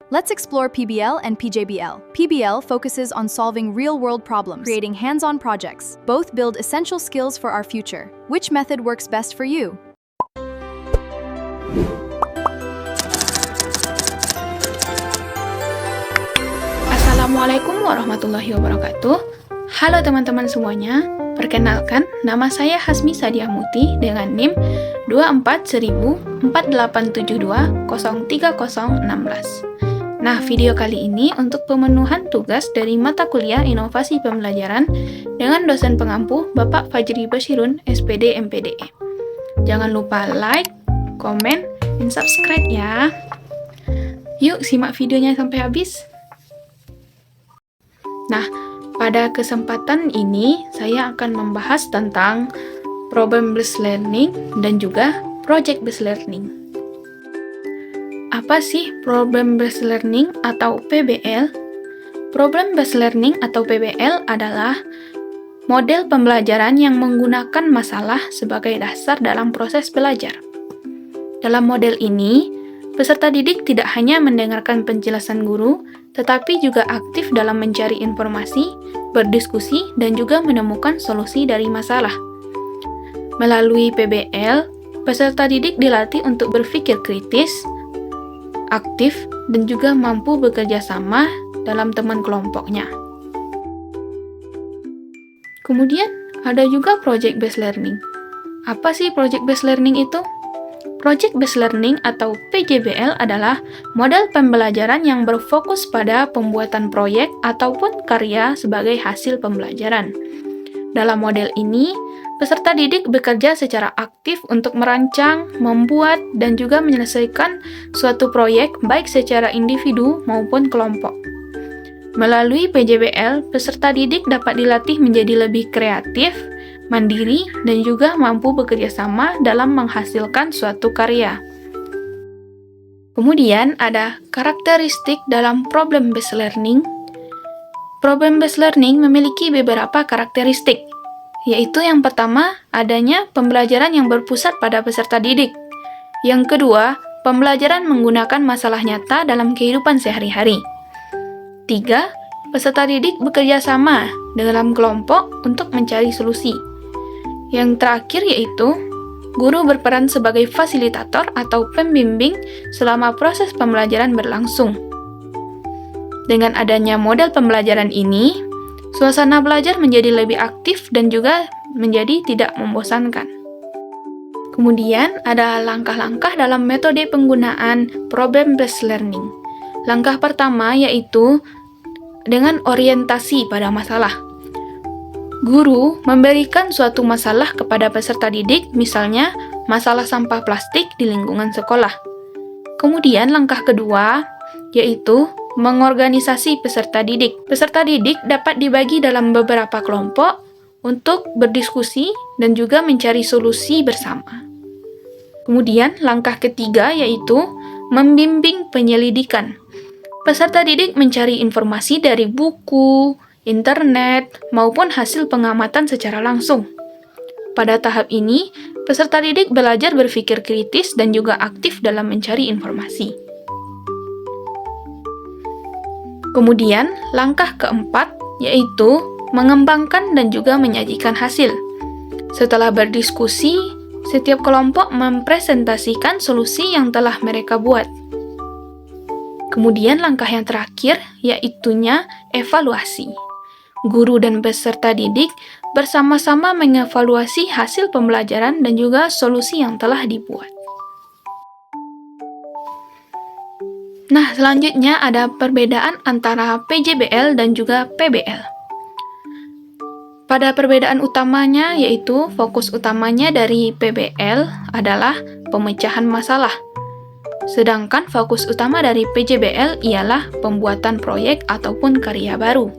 Let's explore PBL and PJBL. PBL focuses on solving real-world problems, creating hands-on projects. Both build essential skills for our future. Which method works best for you? Assalamualaikum warahmatullahi wabarakatuh. Halo teman-teman semuanya. Perkenalkan, nama saya Hasmi Sadiah Muti dengan NIM 24.4872.03016. Nah, video kali ini untuk pemenuhan tugas dari mata kuliah Inovasi Pembelajaran dengan dosen pengampu Bapak Fajri Basyirun, SPD MPDE. Jangan lupa like, komen, dan subscribe ya. Yuk simak videonya sampai habis. Nah, pada kesempatan ini saya akan membahas tentang problem-based learning dan juga project-based learning. Apa sih problem-based learning atau PBL? Problem-based learning atau PBL adalah model pembelajaran yang menggunakan masalah sebagai dasar dalam proses belajar. Dalam model ini, peserta didik tidak hanya mendengarkan penjelasan guru, tetapi juga aktif dalam mencari informasi, berdiskusi, dan juga menemukan solusi dari masalah. Melalui PBL, peserta didik dilatih untuk berpikir kritis, aktif, dan juga mampu bekerja sama dalam teman kelompoknya. Kemudian, ada juga project-based learning. Apa sih project-based learning itu? Project-based learning atau PJBL adalah model pembelajaran yang berfokus pada pembuatan proyek ataupun karya sebagai hasil pembelajaran. Dalam model ini, peserta didik bekerja secara aktif untuk merancang, membuat, dan juga menyelesaikan suatu proyek baik secara individu maupun kelompok. Melalui PJBL, peserta didik dapat dilatih menjadi lebih kreatif, mandiri, dan juga mampu bekerja sama dalam menghasilkan suatu karya. Kemudian ada karakteristik dalam problem-based learning. Problem-based learning memiliki beberapa karakteristik, yaitu yang pertama, adanya pembelajaran yang berpusat pada peserta didik. Yang kedua, pembelajaran menggunakan masalah nyata dalam kehidupan sehari-hari. 3. Peserta didik bekerja sama dalam kelompok untuk mencari solusi. Yang terakhir yaitu, guru berperan sebagai fasilitator atau pembimbing selama proses pembelajaran berlangsung. Dengan adanya model pembelajaran ini, suasana belajar menjadi lebih aktif dan juga menjadi tidak membosankan. Kemudian, ada langkah-langkah dalam metode penggunaan problem-based learning. Langkah pertama yaitu dengan orientasi pada masalah. Guru memberikan suatu masalah kepada peserta didik, misalnya masalah sampah plastik di lingkungan sekolah. Kemudian langkah kedua yaitu mengorganisasi peserta didik. Peserta didik dapat dibagi dalam beberapa kelompok untuk berdiskusi dan juga mencari solusi bersama. Kemudian langkah ketiga yaitu membimbing penyelidikan. Peserta didik mencari informasi dari buku, internet, maupun hasil pengamatan secara langsung. Pada tahap ini, peserta didik belajar berpikir kritis dan juga aktif dalam mencari informasi. Kemudian, langkah keempat yaitu mengembangkan dan juga menyajikan hasil. Setelah berdiskusi, setiap kelompok mempresentasikan solusi yang telah mereka buat. Kemudian langkah yang terakhir yaitunya evaluasi. Guru dan peserta didik bersama-sama mengevaluasi hasil pembelajaran dan juga solusi yang telah dibuat. Nah, selanjutnya ada perbedaan antara PJBL dan juga PBL. Pada perbedaan utamanya yaitu fokus utamanya dari PBL adalah pemecahan masalah. Sedangkan fokus utama dari PJBL ialah pembuatan proyek ataupun karya baru.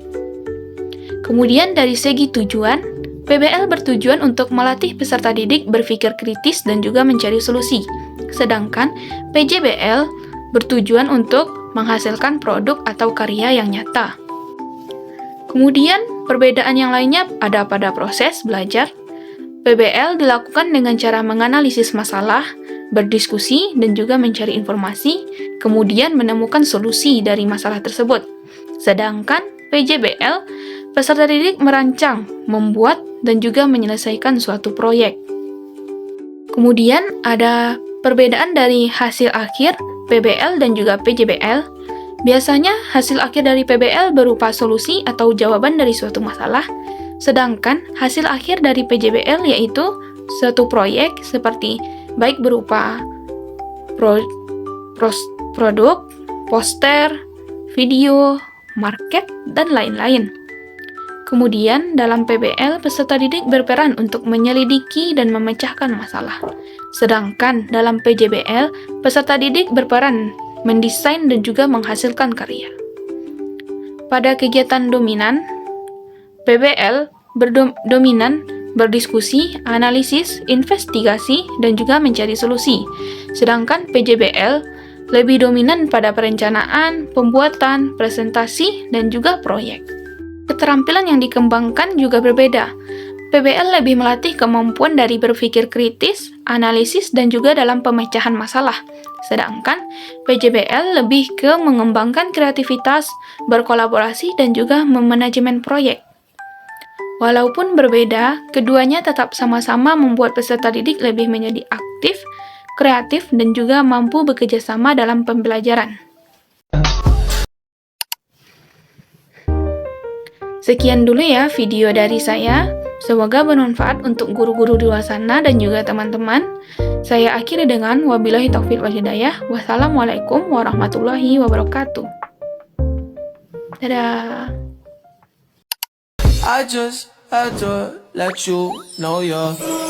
Kemudian dari segi tujuan, PBL bertujuan untuk melatih peserta didik berpikir kritis dan juga mencari solusi. Sedangkan PJBL bertujuan untuk menghasilkan produk atau karya yang nyata. Kemudian, perbedaan yang lainnya ada pada proses belajar. PBL dilakukan dengan cara menganalisis masalah, berdiskusi dan juga mencari informasi, kemudian menemukan solusi dari masalah tersebut. Sedangkan PJBL, peserta didik merancang, membuat, dan juga menyelesaikan suatu proyek. Kemudian ada perbedaan dari hasil akhir PBL dan juga PJBL. Biasanya hasil akhir dari PBL berupa solusi atau jawaban dari suatu masalah, sedangkan hasil akhir dari PJBL yaitu suatu proyek seperti baik berupa produk, poster, video, market, dan lain-lain. Kemudian, dalam PBL, peserta didik berperan untuk menyelidiki dan memecahkan masalah. Sedangkan dalam PJBL, peserta didik berperan mendesain dan juga menghasilkan karya. Pada kegiatan dominan, PBL dominan berdiskusi, analisis, investigasi, dan juga mencari solusi. Sedangkan PJBL lebih dominan pada perencanaan, pembuatan, presentasi, dan juga proyek. Keterampilan yang dikembangkan juga berbeda. PBL lebih melatih kemampuan dari berpikir kritis, analisis, dan juga dalam pemecahan masalah. Sedangkan PJBL lebih ke mengembangkan kreativitas, berkolaborasi, dan juga memanajemen proyek. Walaupun berbeda, keduanya tetap sama-sama membuat peserta didik lebih menjadi aktif, kreatif, dan juga mampu bekerja sama dalam pembelajaran. Sekian dulu ya video dari saya. Semoga bermanfaat untuk guru-guru di luar sana dan juga teman-teman. Saya akhiri dengan wabillahi taufiq wal hidayah. Wassalamualaikum warahmatullahi wabarakatuh. Dadah. I just had to let you know you're